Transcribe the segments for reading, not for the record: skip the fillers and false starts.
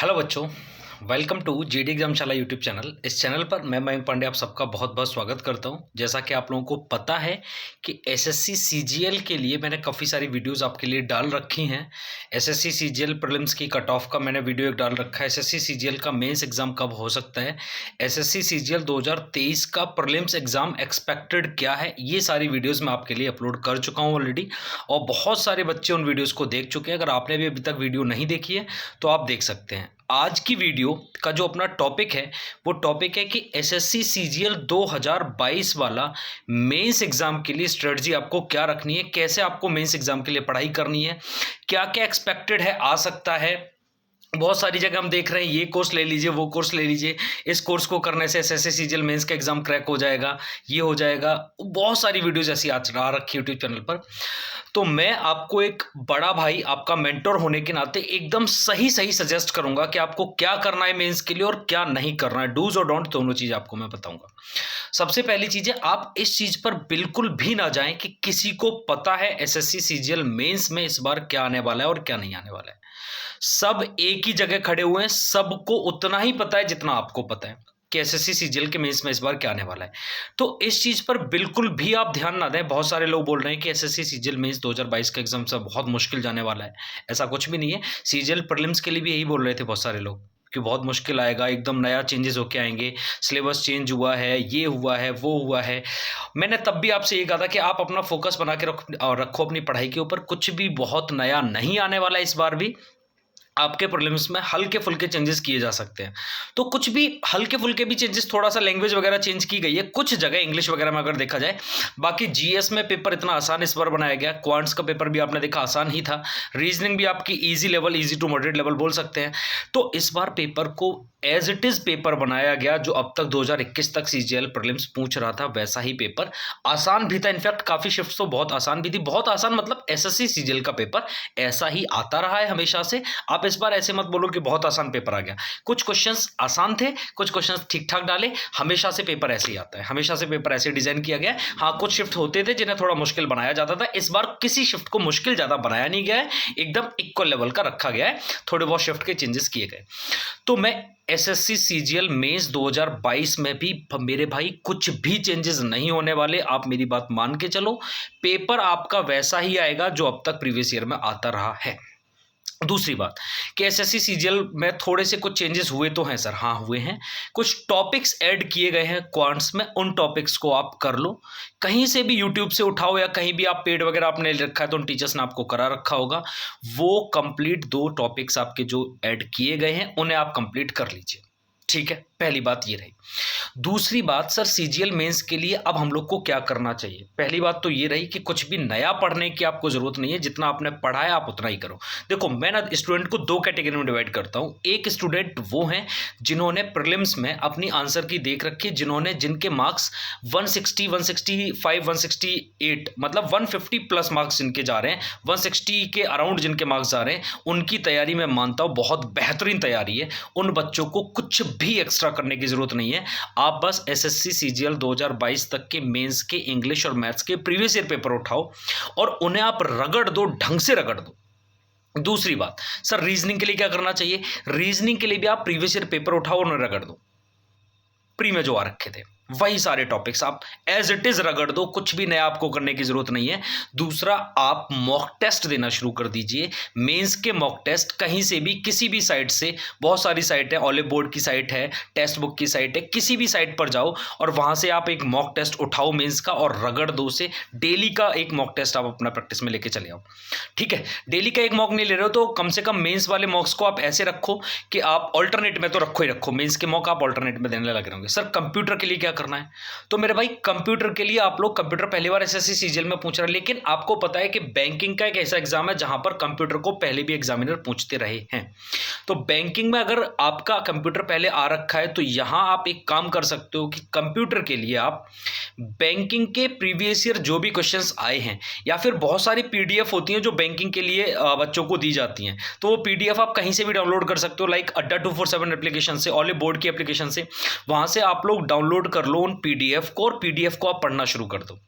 Hello बच्चों, welcome to GD एग्जामशाला YouTube channel. इस चैनल पर मैं मयंक पांडे आप सबका बहुत बहुत स्वागत करता हूं। जैसा कि आप लोगों को पता है कि एसएससी सीजीएल के लिए मैंने काफ़ी सारी वीडियोस आपके लिए डाल रखी हैं। एसएससी सीजीएल प्रीलिम्स की कट ऑफ का मैंने वीडियो एक डाल रखा है। एसएससी सीजीएल का मेंस एग्जाम कब हो सकता है, एसएससी सीजीएल 2023 का प्रीलिम्स एग्जाम एक्सपेक्टेड क्या है, ये सारी वीडियोज़ मैं आपके लिए अपलोड कर चुका हूँ ऑलरेडी। और बहुत सारे बच्चे उन वीडियोज़ को देख चुके हैं। अगर आपने भी अभी तक वीडियो नहीं देखी है तो आप देख सकते हैं। आज की वीडियो का जो अपना टॉपिक है वो टॉपिक है कि एसएससी सीजीएल 2022 वाला मेंस एग्जाम के लिए स्ट्रेटजी आपको क्या रखनी है, कैसे आपको मेंस एग्जाम के लिए पढ़ाई करनी है, क्या क्या एक्सपेक्टेड है, आ सकता है। बहुत सारी जगह हम देख रहे हैं ये कोर्स ले लीजिए, वो कोर्स ले लीजिए, इस कोर्स को करने से एसएससी सीजीएल मेंस का एग्जाम क्रैक हो जाएगा, ये हो जाएगा। बहुत सारी वीडियोज ऐसी आ रखी है यूट्यूब चैनल पर। तो मैं आपको एक बड़ा भाई, आपका मेंटर होने के नाते एकदम सही सही सजेस्ट करूंगा कि आपको क्या करना है मेंस के लिए और क्या नहीं करना है। डूज और डोंट दोनों चीज आपको मैं बताऊंगा। सबसे पहली चीज है, आप इस चीज पर बिल्कुल भी ना जाएं कि किसी को पता है एसएससी सीजीएल मेंस में इस बार क्या आने वाला है और क्या नहीं आने वाला है। सब एक ही जगह खड़े हुए हैं, सबको उतना ही पता है जितना आपको पता है कि एसएससी सीजीएल के मेंस में इस बार क्या आने वाला है। तो इस चीज पर बिल्कुल भी आप ध्यान ना दें। बहुत सारे लोग बोल रहे हैं कि एसएससी सीजीएल मेंस 2022 का एग्जाम सब बहुत मुश्किल जाने वाला है। ऐसा कुछ भी नहीं है। सीजीएल प्रीलिम्स के लिए भी यही बोल रहे थे बहुत सारे लोग कि बहुत मुश्किल आएगा, एकदम नया चेंजेस होके आएंगे, सिलेबस चेंज हुआ है, ये हुआ है, वो हुआ है। मैंने तब भी आपसे ये कहा था कि आप अपना फोकस बना के रखो अपनी पढ़ाई के ऊपर। कुछ भी बहुत नया नहीं आने वाला इस बार भी। आपके प्रीलिम्स में हल्के फुल्के चेंजेस किए जा सकते हैं। तो कुछ भी हल्के फुल्के भी चेंजेस, थोड़ा सा लैंग्वेज वगैरह चेंज की गई है कुछ जगह इंग्लिश वगैरह में अगर देखा जाए। बाकी जीएस में पेपर इतना आसान इस बार बनाया गया। क्वांट्स का पेपर भी आपने देखा आसान ही था। रीजनिंग भी आपकी easy level, easy to moderate level बोल सकते हैं। तो इस बार पेपर को एज इट इज पेपर बनाया गया जो अब तक 2021 तक सीजीएल प्रीलिम्स पूछ रहा था, वैसा ही पेपर आसान भी था। इनफैक्ट काफी शिफ्ट तो बहुत आसान भी थी। बहुत आसान मतलब एसएससी सीजीएल का पेपर ऐसा ही आता रहा है हमेशा से। आप इस बार ऐसे मत बोलो कि बहुत आसान पेपर आ गया। कुछ क्वेश्चंस आसान थे, कुछ क्वेश्चंस ठीक ठाक डाले। हमेशा से पेपर ऐसे ही आता है, हमेशा से पेपर ऐसे डिजाइन किया गया है। हाँ, कुछ शिफ्ट होते थे जिन्हें थोड़ा मुश्किल बनाया जाता था। इस बार किसी शिफ्ट को मुश्किल ज्यादा बनाया नहीं गया है, एकदम इक्वल लेवल का रखा गया है। थोड़े बहुत शिफ्ट के चेंजेस किए गए। तो मैं एसएससी सीजीएल मेंस 2022 में भी मेरे भाई कुछ भी चेंजेस नहीं होने वाले। आप मेरी बात मान के चलो, पेपर आपका वैसा ही आएगा जो अब तक प्रीवियस ईयर में आता रहा है। दूसरी बात कि एसएससी सीजीएल में थोड़े से कुछ चेंजेस हुए तो हैं सर, हाँ हुए हैं। कुछ टॉपिक्स ऐड किए गए हैं क्वांट्स में, उन टॉपिक्स को आप कर लो। कहीं से भी यूट्यूब से उठाओ या कहीं भी आप पेड वगैरह आपने ले रखा है तो उन टीचर्स ने आपको करा रखा होगा। वो कंप्लीट 2 टॉपिक्स आपके जो ऐड किए गए हैं उन्हें आप कंप्लीट कर लीजिए। ठीक है, पहली बात ये रही। दूसरी बात, सर सीजीएल मेंस के लिए अब हम लोग को क्या करना चाहिए। पहली बात तो ये रही कि कुछ भी नया पढ़ने की आपको जरूरत नहीं है। जितना आपने पढ़ा है आप उतना ही करो। देखो, मैं ना स्टूडेंट को 2 कैटेगरी में डिवाइड करता हूं। एक स्टूडेंट वो हैं जिन्होंने प्रीलिम्स में अपनी आंसर की देख रखी, जिनके मार्क्स 160, 165, 168 मतलब 150 प्लस मार्क्स जिनके जा रहे हैं, 160 के अराउंड जिनके मार्क्स जा रहे हैं, उनकी तैयारी मैं मानता हूं बहुत बेहतरीन तैयारी है। उन बच्चों को कुछ भी एक्स्ट्रा करने की जरूरत नहीं है। आप बस एसएससी सीजीएल 2022 तक के मेंस के इंग्लिश और मैथ्स के प्रीवियस ईयर पेपर उठाओ और उन्हें आप रगड़ दो, ढंग से रगड़ दो। दूसरी बात, सर रीजनिंग के लिए क्या करना चाहिए। रीजनिंग के लिए भी आप प्रीवियस ईयर पेपर उठाओ और उन्हें रगड़ दो। प्री में जो आ रखे थे वही सारे टॉपिक्स आप एज इट इज रगड़ दो, कुछ भी नया आपको करने की जरूरत नहीं है। दूसरा, आप मॉक टेस्ट देना शुरू कर दीजिए। मेंस के मॉक टेस्ट कहीं से भी, किसी भी साइट से, बहुत सारी साइट है, ऑलिव बोर्ड की साइट है, टेक्स्ट बुक की साइट है, किसी भी साइट पर जाओ और वहां से आप एक मॉक टेस्ट उठाओ मेंस का और रगड़ दो से। डेली का एक मॉक टेस्ट आप अपना प्रैक्टिस में लेके चले आओ। ठीक है, डेली का एक मॉक नहीं ले रहे हो तो कम से कम मेंस वाले मॉक्स को आप ऐसे रखो कि आप ऑल्टरनेट में तो रखो ही रखो। मेंस के मॉक आप ऑल्टरनेट में देने लगे होंगे। सर कंप्यूटर के लिए क्या करना है, तो मेरे भाई कंप्यूटर के लिए आप लोग, कंप्यूटर पहली बार एसएससी सीजीएल में पूछ रहे हैं, लेकिन आपको पता है कि बैंकिंग का एक ऐसा एग्जाम है जहां पर कंप्यूटर को पहले भी एग्जामिनर पूछते रहे हैं। तो बैंकिंग में अगर आपका कंप्यूटर पहले आ रखा है तो यहां आप एक काम कर सकते हो कि कंप्यूटर के लिए आप बैंकिंग के प्रीवियस ईयर जो भी क्वेश्चंस आए हैं, या फिर बहुत सारी पीडीएफ होती हैं जो बैंकिंग के लिए बच्चों को दी जाती हैं, तो वो पीडीएफ आप कहीं से भी डाउनलोड कर सकते हो, लाइक अड्डा 247 एप्लीकेशन से, ऑलिव बोर्ड की एप्लीकेशन से। वहां से आप लोग डाउनलोड कर लो उन पीडीएफ को और पीडीएफ को आप पढ़ना शुरू कर दो।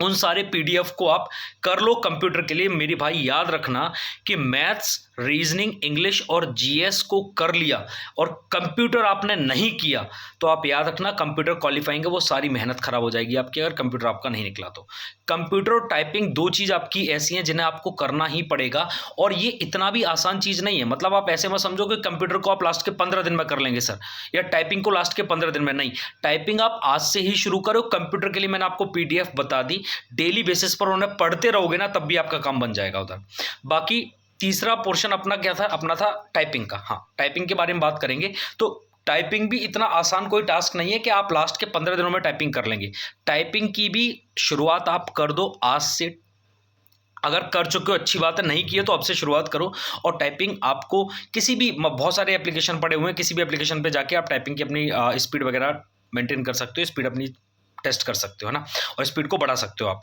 उन सारे पीडीएफ को आप कर लो कंप्यूटर के लिए। मेरी भाई याद रखना कि मैथ्स, रीजनिंग, इंग्लिश और जीएस को कर लिया और कंप्यूटर आपने नहीं किया तो आप याद रखना कंप्यूटर क्वालिफाइंग है वो सारी मेहनत खराब हो जाएगी आपकी, अगर कंप्यूटर आपका नहीं निकला तो। कंप्यूटर और टाइपिंग दो चीज़ आपकी ऐसी हैं जिन्हें आपको करना ही पड़ेगा, और ये इतना भी आसान चीज़ नहीं है। मतलब आप ऐसे मत समझो कि कंप्यूटर को आप लास्ट के 15 दिन में कर लेंगे सर, या टाइपिंग को लास्ट के 15 दिन में, नहीं। टाइपिंग आप आज से ही शुरू करो। कंप्यूटर के लिए मैंने आपको पीडीएफ बता दी, डेली बेसिस पर उन्हें पढ़ते रहोगे ना तब भी आपका काम बन जाएगा उधर। बाकी तीसरा पोर्शन अपना क्या था, अपना था टाइपिंग का। हाँ, टाइपिंग के बारे में बात करेंगे तो टाइपिंग भी इतना आसान कोई टास्क नहीं है कि आप लास्ट के 15 दिनों में टाइपिंग कर लेंगे। टाइपिंग की भी शुरुआत आप कर दो आज से। अगर कर चुके हो अच्छी बात है, नहीं किए तो अब से शुरुआत करो। और टाइपिंग आपको किसी भी, बहुत सारे एप्लीकेशन पड़े हुए हैं, किसी भी एप्लीकेशन पे जाके आप टाइपिंग की अपनी स्पीड वगैरह मेंटेन कर सकते हो, स्पीड अपनी टेस्ट कर सकते हो, है ना, और स्पीड को बढ़ा सकते हो आप।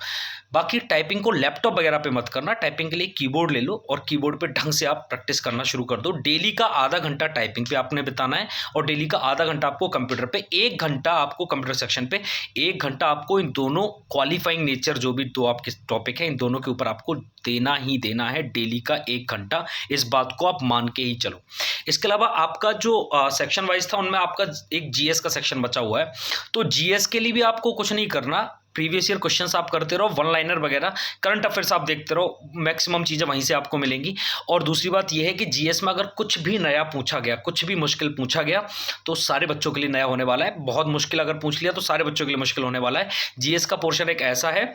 बाकी टाइपिंग को लैपटॉप वगैरह पे मत करना, टाइपिंग के लिए कीबोर्ड ले लो और कीबोर्ड पे ढंग से आप प्रैक्टिस करना शुरू कर दो। डेली का आधा घंटा टाइपिंग पे आपने बिताना है और डेली का आधा घंटा आपको कंप्यूटर पे, 1 घंटा आपको कंप्यूटर सेक्शन पे, 1 घंटा आपको इन दोनों क्वालिफाइंग नेचर जो भी दो आपके टॉपिक है इन दोनों के ऊपर आपको देना ही देना है, डेली का 1 घंटा। इस बात को आप मान के ही चलो। इसके अलावा आपका जो सेक्शन वाइज था उनमें आपका एक जीएस का सेक्शन बचा हुआ है, तो जीएस के लिए भी आपको कुछ नहीं करना, प्रीवियस ईयर क्वेश्चंस आप करते रहो, वन लाइनर वगैरह, करंट अफेयर्स आप देखते रहो, मैक्सिमम चीज़ें वहीं से आपको मिलेंगी। और दूसरी बात यह है कि जीएस में अगर कुछ भी नया पूछा गया, कुछ भी मुश्किल पूछा गया तो सारे बच्चों के लिए नया होने वाला है। बहुत मुश्किल अगर पूछ लिया तो सारे बच्चों के लिए मुश्किल होने वाला है। जीएस का पोर्शन एक ऐसा है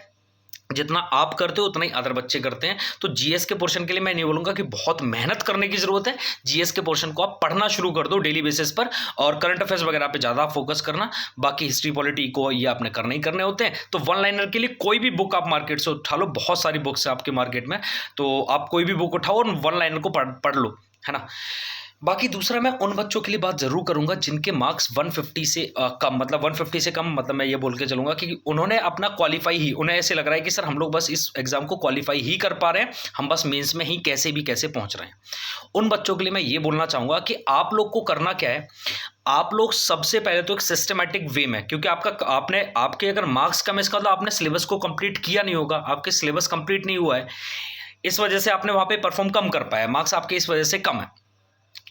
जितना आप करते हो उतना ही अदर बच्चे करते हैं। तो जीएस के पोर्शन के लिए मैं नहीं बोलूंगा कि बहुत मेहनत करने की जरूरत है। जीएस के पोर्शन को आप पढ़ना शुरू कर दो डेली बेसिस पर, और करंट अफेयर्स वगैरह पे ज़्यादा फोकस करना। बाकी हिस्ट्री पॉलिटी को ये आपने करने ही करने होते हैं। तो वन लाइनर के लिए कोई भी बुक आप मार्केट से उठा लो, बहुत सारी बुक्स है आपके मार्केट में, तो आप कोई भी बुक उठाओ और वन लाइनर को पढ़ लो, है ना। बाकी दूसरा मैं उन बच्चों के लिए बात जरूर करूंगा जिनके मार्क्स 150 से कम, मतलब 150 से कम, मतलब मैं ये बोल के चलूंगा कि उन्होंने अपना क्वालिफाई ही, उन्हें ऐसे लग रहा है कि सर हम लोग बस इस एग्जाम को क्वालिफाई ही कर पा रहे हैं, हम बस मेंस में ही कैसे भी कैसे पहुंच रहे हैं। उन बच्चों के लिए मैं ये बोलना चाहूंगा कि आप लोग को करना क्या है, आप लोग सबसे पहले तो एक सिस्टमैटिक वे में, क्योंकि आपके अगर मार्क्स कम है इसका मतलब आपने सिलेबस को कंप्लीट किया नहीं होगा, आपके सिलेबस कंप्लीट नहीं हुआ है, इस वजह से आपने वहां पे परफॉर्म कम कर पाया, मार्क्स आपके इस वजह से कम है।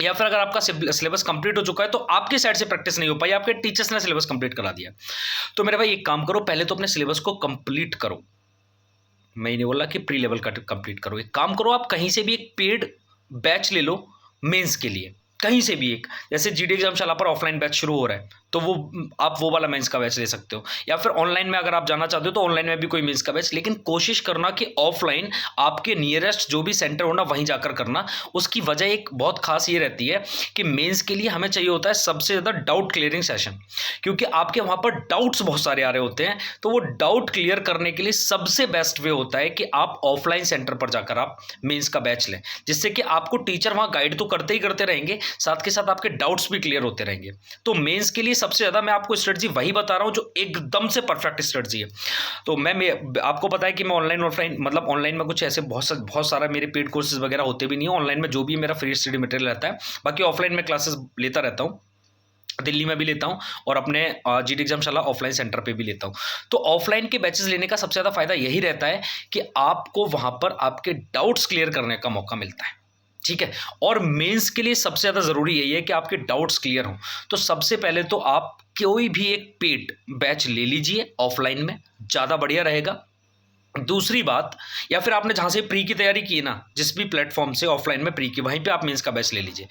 या फिर अगर आपका सिलेबस कंप्लीट हो चुका है तो आपकी साइड से प्रैक्टिस नहीं हो पाई, आपके टीचर्स ने सिलेबस कंप्लीट करा दिया। तो मेरे भाई एक काम करो, पहले तो अपने सिलेबस को कंप्लीट करो। मैं नहीं बोला कि प्री लेवल का कंप्लीट करो, एक काम करो, आप कहीं से भी एक पेड बैच ले लो मेंस के लिए, कहीं से भी एक, जैसे जीडी एग्जामशाला पर ऑफलाइन बैच शुरू हो रहा है तो वो आप वो वाला मेंस का बैच ले सकते हो, या फिर ऑनलाइन में अगर आप जाना चाहते हो तो ऑनलाइन में भी कोई मेंस का बैच, लेकिन कोशिश करना कि ऑफलाइन आपके नियरेस्ट जो भी सेंटर हो ना वहीं जाकर करना। उसकी वजह एक बहुत खास ये रहती है कि मेंस के लिए हमें चाहिए होता है सबसे ज़्यादा डाउट क्लियरिंग सेशन, क्योंकि आपके वहाँ पर डाउट्स बहुत सारे आ रहे होते हैं। तो वो डाउट क्लियर करने के लिए सबसे बेस्ट वे होता है कि आप ऑफलाइन सेंटर पर जाकर आप मेंस का बैच लें, जिससे कि आपको टीचर वहाँ गाइड तो करते ही करते रहेंगे, साथ के साथ आपके डाउट्स भी क्लियर होते रहेंगे। तो मेंस के लिए सबसे ज़्यादा मैं आपको स्ट्रेटजी वही बता रहा हूं जो एकदम से परफेक्ट स्ट्रेटजी है। तो मैं आपको पता है कि मैं ऑनलाइन ऑफलाइन, मतलब ऑनलाइन में कुछ ऐसे बहुत सारा मेरे पेड कोर्सेज वगैरह होते भी नहीं है, ऑनलाइन में जो भी मेरा फ्री स्टडी मटेरियल रहता है। बाकी ऑफलाइन में क्लासेस लेता रहता हूँ, दिल्ली में भी लेता हूं और अपने जीडी एग्जामशाला ऑफलाइन सेंटर पे भी लेता हूं। तो ऑफलाइन के बैचेस लेने का सबसे ज़्यादा फायदा यही रहता है कि आपको वहां पर आपके डाउट्स क्लियर करने का मौका मिलता है, ठीक है। और मेंस के लिए सबसे ज़्यादा ज़रूरी यही है कि आपके डाउट्स क्लियर हों। तो सबसे पहले तो आप कोई भी एक पेड बैच ले लीजिए ऑफलाइन में, ज़्यादा बढ़िया रहेगा। दूसरी बात, या फिर आपने जहाँ से प्री की तैयारी की है ना, जिस भी प्लेटफॉर्म से ऑफलाइन में प्री की, वहीं पे आप मेंस का बैच ले लीजिए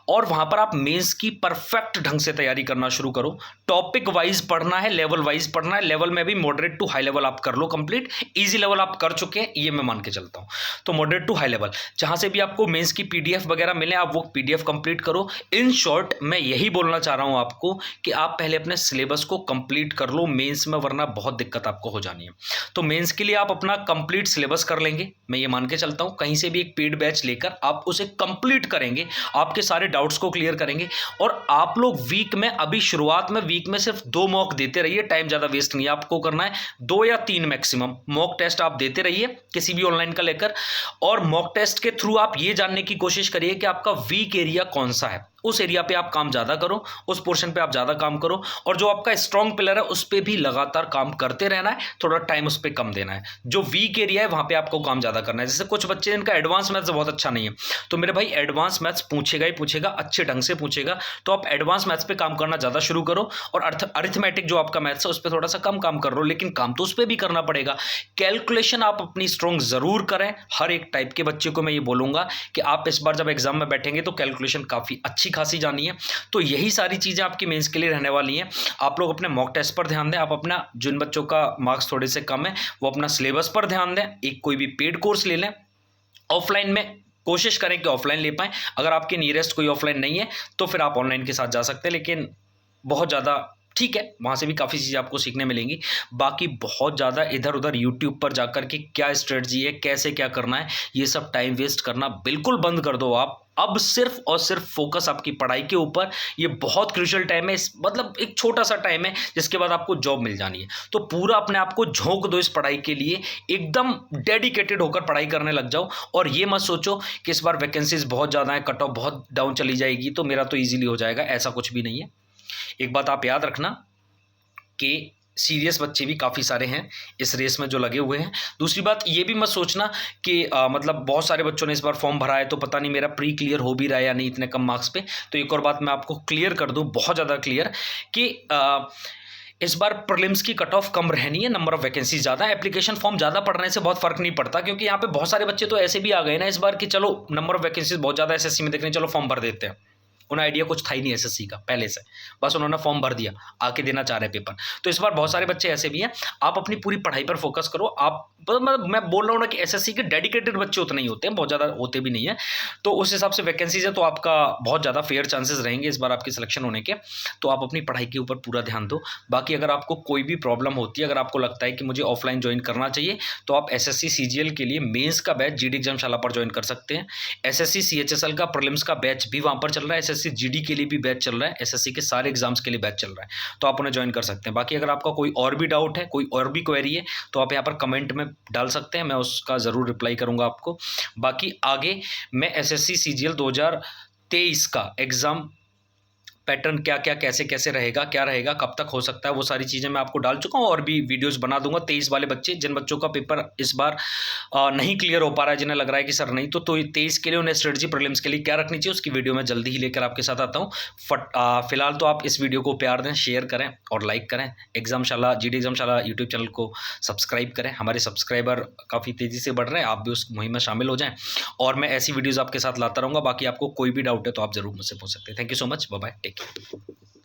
और वहाँ पर आप मेंस की परफेक्ट ढंग से तैयारी करना शुरू करो। टॉपिक वाइज पढ़ना है, लेवल वाइज पढ़ना है, लेवल में भी मॉडरेट टू हाई लेवल आप कर लो कंप्लीट। ईजी लेवल आप कर चुके हैं ये मैं मान के चलता हूँ, तो मॉडरेट टू हाई लेवल जहाँ से भी आपको मेंस की पीडीएफ वगैरह मिले आप वो पीडीएफ कंप्लीट करो। इन शॉर्ट मैं यही बोलना चाह रहा हूँ आपको कि आप पहले अपने सिलेबस को कंप्लीट कर लो मेंस में, वरना बहुत दिक्कत आपको हो जानी है। तो मेंस के लिए आप अपना कंप्लीट सिलेबस कर लेंगे, मैं ये मान के चलता हूं, कहीं से भी एक पेड बैच लेकर आप उसे कंप्लीट करेंगे, आपके सारे डाउट्स को क्लियर करेंगे। और आप लोग वीक में, अभी शुरुआत में वीक में सिर्फ 2 मॉक देते रहिए, टाइम ज़्यादा वेस्ट नहीं आपको करना है, 2 या 3 मैक्सिमम मॉक टेस्ट आप देते रहिए किसी भी ऑनलाइन का लेकर। और मॉक टेस्ट के थ्रू आप ये जानने की कोशिश करिए कि आपका वीक एरिया कौन सा है, उस एरिया पे आप काम ज़्यादा करो, उस पोर्शन पे आप ज़्यादा काम करो, और जो आपका स्ट्रॉन्ग पिलर है उस पे भी लगातार काम करते रहना है, थोड़ा टाइम उस पे कम देना है। जो वीक एरिया है वहाँ पे आपको काम ज़्यादा करना है। जैसे कुछ बच्चे इनका एडवांस मैथ्स बहुत अच्छा नहीं है, तो मेरे भाई एडवांस मैथ्स पूछेगा ही पूछेगा, अच्छे ढंग से पूछेगा, तो आप एडवांस मैथ्स पे काम करना ज़्यादा शुरू करो, और अरिथमेटिक जो आपका मैथ्स है उस पर थोड़ा सा कम काम कर रहे हो, लेकिन काम तो उस पर भी करना पड़ेगा। कैलकुलेशन आप अपनी स्ट्रॉन्ग ज़रूर करें। हर एक टाइप के बच्चे को मैं ये बोलूँगा कि आप इस बार जब एग्जाम में बैठेंगे तो कैलकुलेशन काफ़ी अच्छी खासी जानी है। तो यही सारी चीज़ें आपकी मेंस के लिए रहने वाली हैं। आप लोग अपने मॉक टेस्ट पर ध्यान दें, आप अपना जिन बच्चों का मार्क्स थोड़े से कम है वो अपना सिलेबस पर ध्यान दें, एक कोई भी पेड कोर्स ले लें, ऑफलाइन में कोशिश करें कि ऑफलाइन ले पाएं। अगर आपके नियरेस्ट कोई ऑफलाइन नहीं है तो फिर आप ऑनलाइन के साथ जा सकते हैं, लेकिन बहुत ज़्यादा ठीक है, वहाँ से भी काफ़ी चीज़ें आपको सीखने मिलेंगी। बाकी बहुत ज़्यादा इधर उधर यूट्यूब पर जाकर के क्या स्ट्रेटजी है, कैसे क्या करना है, ये सब टाइम वेस्ट करना बिल्कुल बंद कर दो आप। अब सिर्फ और सिर्फ फोकस आपकी पढ़ाई के ऊपर। ये बहुत क्रूशियल टाइम है, मतलब एक छोटा सा टाइम है जिसके बाद आपको जॉब मिल जानी है। तो पूरा अपने आप को झोंक दो इस पढ़ाई के लिए, एकदम डेडिकेटेड होकर पढ़ाई करने लग जाओ। और ये मत सोचो कि इस बार वैकेंसीज बहुत ज़्यादा है, कट ऑफ बहुत डाउन चली जाएगी तो मेरा तो ईजिली हो जाएगा, ऐसा कुछ भी नहीं है। एक बात आप याद रखना कि सीरियस बच्चे भी काफ़ी सारे हैं इस रेस में जो लगे हुए हैं। दूसरी बात ये भी मत सोचना कि मतलब बहुत सारे बच्चों ने इस बार फॉर्म भरा है तो पता नहीं मेरा प्री क्लियर हो भी रहा है या नहीं इतने कम मार्क्स पे। तो एक और बात मैं आपको क्लियर कर दूं, बहुत ज़्यादा क्लियर, कि इस बार प्रीलिम्स की कट ऑफ कम रहनी है, नंबर ऑफ वैकेंसी ज़्यादा है। एप्लीकेशन फॉर्म ज़्यादा पड़ने से बहुत फर्क नहीं पड़ता, क्योंकि यहाँ पे बहुत सारे बच्चे तो ऐसे भी आ गए ना इस बार कि चलो नंबर ऑफ वैकेंसीज बहुत ज़्यादा एसएससी में देखने, चलो फॉर्म भर देते हैं। उन्हें आइडिया कुछ था ही नहीं एसएससी का पहले से, बस उन्होंने फॉर्म भर दिया, आके देना चाह रहे पेपर। तो इस बार बहुत सारे बच्चे ऐसे भी हैं। आप अपनी पूरी पढ़ाई पर फोकस करो। आप मैं बोल रहा हूँ ना कि एसएससी के डेडिकेटेड बच्चे उतने ही होते हैं, बहुत ज़्यादा होते भी नहीं है। तो उस हिसाब से वैकेंसीज है तो आपका बहुत ज़्यादा फेयर चांसेस रहेंगे इस बार आपकी सिलेक्शन होने के। तो आप अपनी पढ़ाई के ऊपर पूरा ध्यान दो। बाकी अगर आपको कोई भी प्रॉब्लम होती है, अगर आपको लगता है कि मुझे ऑफलाइन ज्वाइन करना चाहिए, तो आप एसएससी सीजीएल के लिए मेंस का बैच जीडी एग्जामशाला पर ज्वाइन कर सकते हैं। एसएससी सीएचएसएल का प्रीलिम्स का बैच भी वहाँ पर चल रहा है, एसएससी जीडी के लिए भी बैच चल रहा है, एसएससी के सारे एग्जाम्स के लिए बैच चल रहा है, तो आप उन्हें ज्वाइन कर सकते हैं। बाकी अगर आपका कोई और भी डाउट है, कोई और भी क्वेरी है, तो आप यहाँ पर कमेंट में डाल सकते हैं, मैं उसका ज़रूर रिप्लाई करूँगा आपको। बाकी आगे मैं एसएससी सीजीएल 2023 का एग्ज़ाम पैटर्न क्या क्या कैसे कैसे रहेगा, क्या रहेगा, कब तक हो सकता है, वो सारी चीज़ें मैं आपको डाल चुका हूँ और भी वीडियोस बना दूंगा। 23 वाले बच्चे जिन बच्चों का पेपर इस बार नहीं क्लियर हो पा रहा है, जिन्हें लग रहा है कि सर नहीं, तो 23 के लिए उन्हें स्ट्रेटजी प्रीलिम्स के लिए क्या रखनी चाहिए, उसकी वीडियो मैं जल्दी ही लेकर आपके साथ आता हूँ। फिलहाल तो आप इस वीडियो को प्यार दें, शेयर करें और लाइक करें। एग्जामशाला जीडी एग्जामशाला यूट्यूब चैनल को सब्सक्राइब करें। हमारे सब्सक्राइबर काफ़ी तेज़ी से बढ़ रहे हैं, आप भी उस मुहिम में शामिल हो जाएँ और मैं ऐसी वीडियोज़ आपके साथ लाता रहूँगा। बाकी आपको कोई भी डाउट है तो आप ज़रूर मुझसे पूछ सकते हैं। Thank you so much, bye bye, take care.